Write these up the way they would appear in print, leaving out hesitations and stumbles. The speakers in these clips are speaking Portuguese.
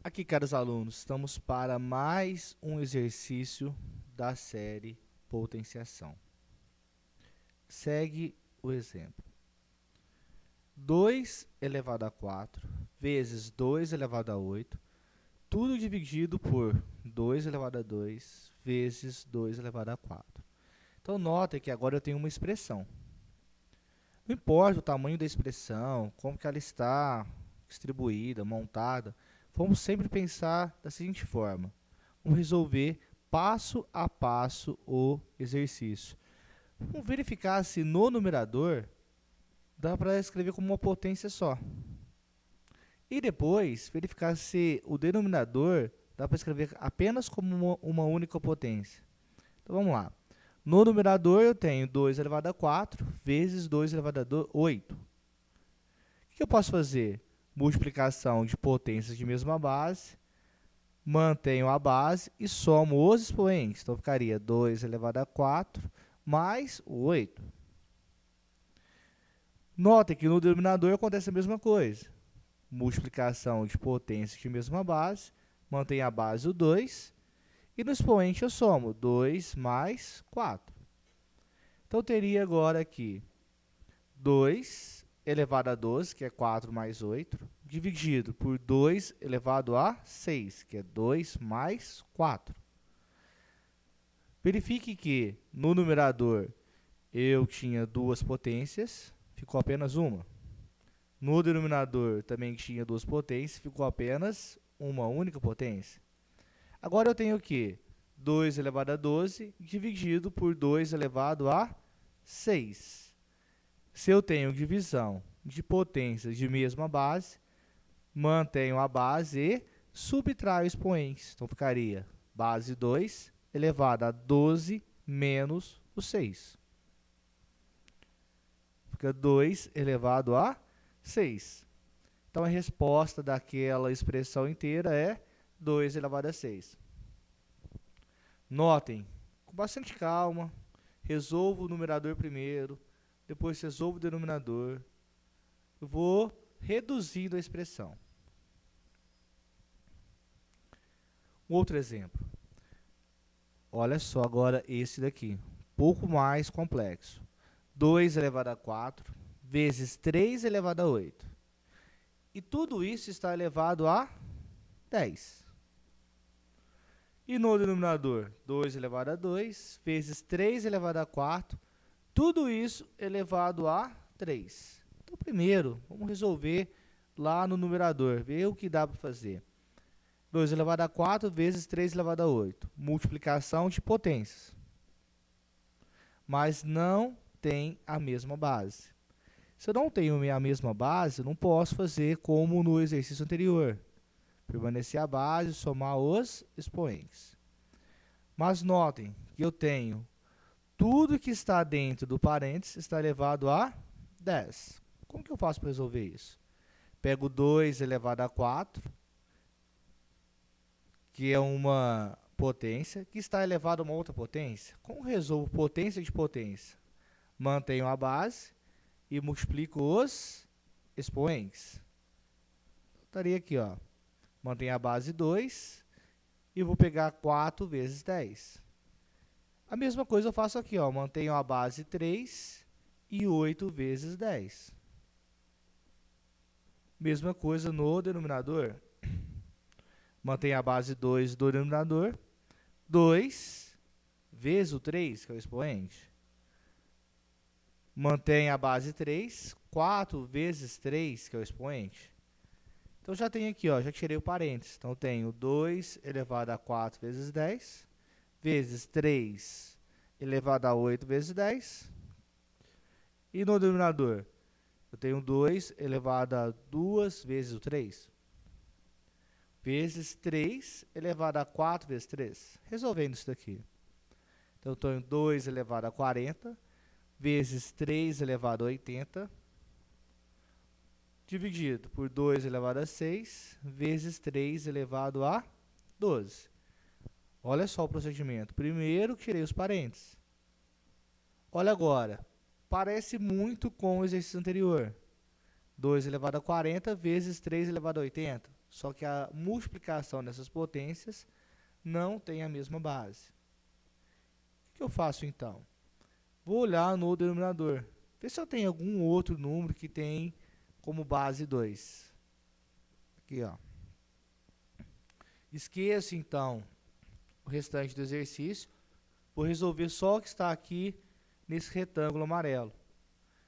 Aqui, caros alunos, estamos para mais um exercício da série Potenciação. Segue o exemplo. 2 elevado a 4 vezes 2 elevado a 8, tudo dividido por 2 elevado a 2 vezes 2 elevado a 4. Então, nota que agora eu tenho uma expressão. Não importa o tamanho da expressão, como que ela está distribuída, montada, vamos sempre pensar da seguinte forma. Vamos resolver passo a passo o exercício. Vamos verificar se no numerador dá para escrever como uma potência só. E depois, verificar se o denominador dá para escrever apenas como uma única potência. Então, vamos lá. No numerador, eu tenho 2 elevado a 4 vezes 2 elevado a 8. O que eu posso fazer? Multiplicação de potências de mesma base, mantenho a base e somo os expoentes. Então, ficaria 2 elevado a 4 mais 8. Notem que no denominador acontece a mesma coisa. Multiplicação de potências de mesma base, mantenho a base o 2, e no expoente eu somo 2 mais 4. Então, eu teria agora aqui 2 elevado a 12, que é 4 mais 8, dividido por 2 elevado a 6, que é 2 mais 4. Verifique que no numerador eu tinha duas potências, ficou apenas uma. No denominador também tinha duas potências, ficou apenas uma única potência. Agora eu tenho o quê? 2 elevado a 12 dividido por 2 elevado a 6. Se eu tenho divisão de potências de mesma base, mantenho a base e subtraio expoentes. Então, ficaria base 2 elevado a 12 menos o 6. Fica 2 elevado a 6. Então, a resposta daquela expressão inteira é 2 elevado a 6. Notem, com bastante calma, resolvo o numerador primeiro, depois resolvo o denominador. Eu vou reduzindo a expressão. Um outro exemplo. Olha só agora esse daqui, um pouco mais complexo. 2 elevado a 4 vezes 3 elevado a 8. E tudo isso está elevado a 10. E no denominador, 2 elevado a 2 vezes 3 elevado a 4, tudo isso elevado a 3. Então, primeiro, vamos resolver lá no numerador, ver o que dá para fazer. 2 elevado a 4 vezes 3 elevado a 8. Multiplicação de potências. Mas não tem a mesma base. Se eu não tenho a mesma base, eu não posso fazer como no exercício anterior. Permanecer a base, somar os expoentes. Mas notem que eu tenho tudo que está dentro do parênteses está elevado a 10. Como que eu faço para resolver isso? Pego 2 elevado a 4, que é uma potência, que está elevado a uma outra potência. Como resolvo potência de potência? Mantenho a base e multiplico os expoentes. Estaria aqui, ó. Mantenho a base 2 e vou pegar 4 vezes 10. A mesma coisa eu faço aqui, ó. Mantenho a base 3 e 8 vezes 10. Mesma coisa no denominador. Mantenho a base 2 do denominador. 2 vezes o 3, que é o expoente. Mantenho a base 3. 4 vezes 3, que é o expoente. Então, já tenho aqui, ó, já tirei o parênteses. Então, tenho 2 elevado a 4 vezes 10, vezes 3 elevado a 8 vezes 10. E no denominador, eu tenho 2 elevado a 2 vezes o 3, vezes 3 elevado a 4 vezes 3. Resolvendo isso daqui. Então, eu tenho 2 elevado a 40, vezes 3 elevado a 80, dividido por 2 elevado a 6, vezes 3 elevado a 12. Olha só o procedimento. Primeiro, tirei os parênteses. Olha agora. Parece muito com o exercício anterior. 2 elevado a 40 vezes 3 elevado a 80. só que a multiplicação dessas potências não tem a mesma base. O que eu faço então? Vou olhar no denominador, ver se eu tenho algum outro número que tem como base 2. Aqui, ó. Esqueço então o restante do exercício, vou resolver só o que está aqui nesse retângulo amarelo.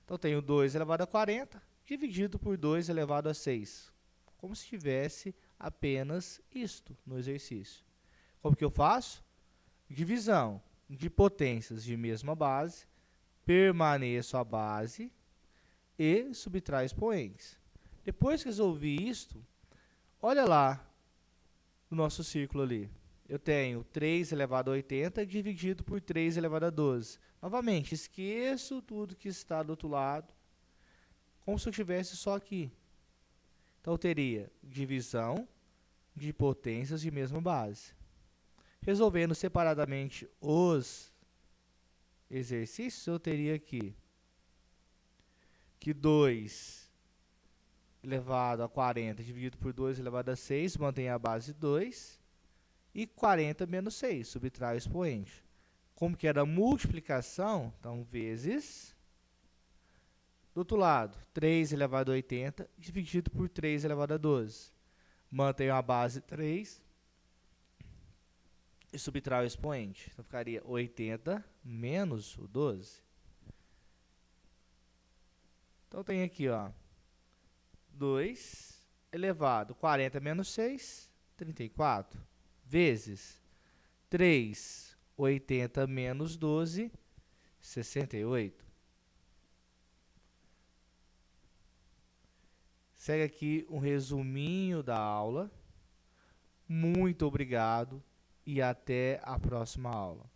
Então, tenho 2 elevado a 40 dividido por 2 elevado a 6. Como se tivesse apenas isto no exercício. Como que eu faço? Divisão de potências de mesma base, permaneço a base e subtraio expoentes. Depois que resolvi isto, olha lá no nosso círculo ali. Eu tenho 3 elevado a 80 dividido por 3 elevado a 12. Novamente, esqueço tudo que está do outro lado, como se eu tivesse só aqui. Então, eu teria divisão de potências de mesma base. Resolvendo separadamente os exercícios, eu teria aqui que 2 elevado a 40 dividido por 2 elevado a 6, mantém a base 2. E 40 menos 6, subtrai o expoente. Como que era multiplicação, então, vezes. Do outro lado, 3 elevado a 80 dividido por 3 elevado a 12. Mantenho a base 3 e subtrai o expoente. Então, ficaria 80 menos o 12. Então, tem aqui, ó, 2 elevado a 40 menos 6, 34. Vezes 3, 80 menos 12, 68. Segue aqui um resuminho da aula. Muito obrigado e até a próxima aula.